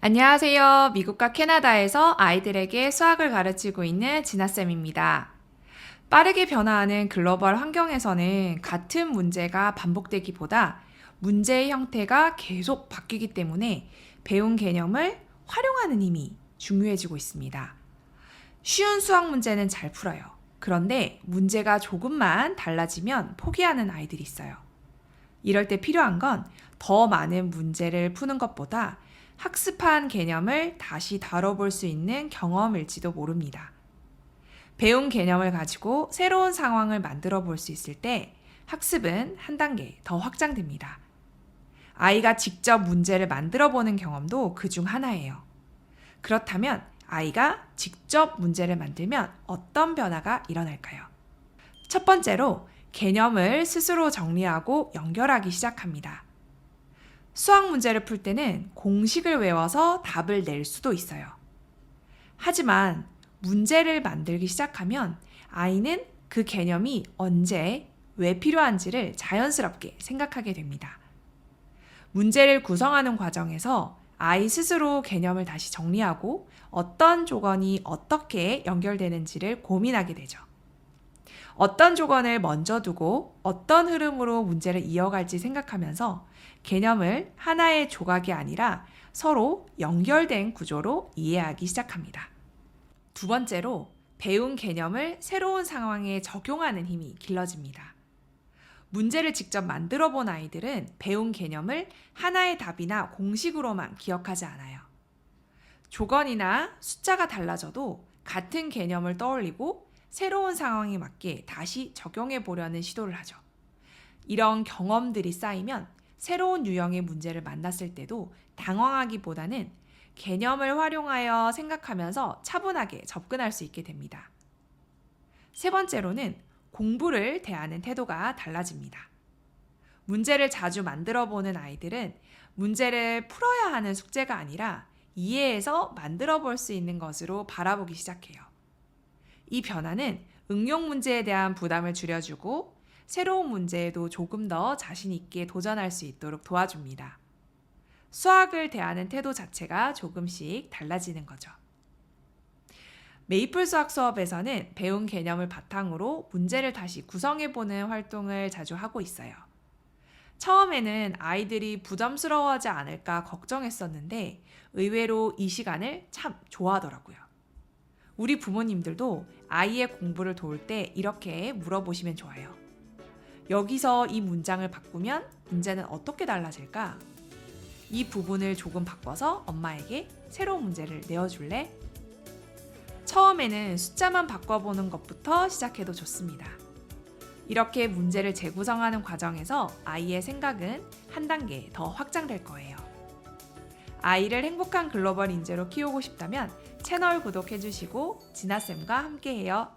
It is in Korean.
안녕하세요. 미국과 캐나다에서 아이들에게 수학을 가르치고 있는 진아쌤입니다. 빠르게 변화하는 글로벌 환경에서는 같은 문제가 반복되기보다 문제의 형태가 계속 바뀌기 때문에 배운 개념을 활용하는 힘이 중요해지고 있습니다. 쉬운 수학 문제는 잘 풀어요. 그런데 문제가 조금만 달라지면 포기하는 아이들이 있어요. 이럴 때 필요한 건 더 많은 문제를 푸는 것보다 학습한 개념을 다시 다뤄볼 수 있는 경험일지도 모릅니다. 배운 개념을 가지고 새로운 상황을 만들어 볼 수 있을 때 학습은 한 단계 더 확장됩니다. 아이가 직접 문제를 만들어 보는 경험도 그중 하나예요. 그렇다면 아이가 직접 문제를 만들면 어떤 변화가 일어날까요? 첫 번째로 개념을 스스로 정리하고 연결하기 시작합니다. 수학 문제를 풀 때는 공식을 외워서 답을 낼 수도 있어요. 하지만 문제를 만들기 시작하면 아이는 그 개념이 언제, 왜 필요한지를 자연스럽게 생각하게 됩니다. 문제를 구성하는 과정에서 아이 스스로 개념을 다시 정리하고 어떤 조건이 어떻게 연결되는지를 고민하게 되죠. 어떤 조건을 먼저 두고 어떤 흐름으로 문제를 이어갈지 생각하면서 개념을 하나의 조각이 아니라 서로 연결된 구조로 이해하기 시작합니다. 두 번째로 배운 개념을 새로운 상황에 적용하는 힘이 길러집니다. 문제를 직접 만들어 본 아이들은 배운 개념을 하나의 답이나 공식으로만 기억하지 않아요. 조건이나 숫자가 달라져도 같은 개념을 떠올리고 새로운 상황에 맞게 다시 적용해 보려는 시도를 하죠. 이런 경험들이 쌓이면 새로운 유형의 문제를 만났을 때도 당황하기보다는 개념을 활용하여 생각하면서 차분하게 접근할 수 있게 됩니다. 세 번째로는 공부를 대하는 태도가 달라집니다. 문제를 자주 만들어 보는 아이들은 문제를 풀어야 하는 숙제가 아니라 이해해서 만들어 볼 수 있는 것으로 바라보기 시작해요. 이 변화는 응용 문제에 대한 부담을 줄여주고 새로운 문제에도 조금 더 자신 있게 도전할 수 있도록 도와줍니다. 수학을 대하는 태도 자체가 조금씩 달라지는 거죠. 메이플 수학 수업에서는 배운 개념을 바탕으로 문제를 다시 구성해보는 활동을 자주 하고 있어요. 처음에는 아이들이 부담스러워하지 않을까 걱정했었는데 의외로 이 시간을 참 좋아하더라고요. 우리 부모님들도 아이의 공부를 도울 때 이렇게 물어보시면 좋아요. 여기서 이 문장을 바꾸면 문제는 어떻게 달라질까? 이 부분을 조금 바꿔서 엄마에게 새로운 문제를 내어줄래? 처음에는 숫자만 바꿔보는 것부터 시작해도 좋습니다. 이렇게 문제를 재구성하는 과정에서 아이의 생각은 한 단계 더 확장될 거예요. 아이를 행복한 글로벌 인재로 키우고 싶다면 채널 구독해주시고 진아쌤과 함께해요.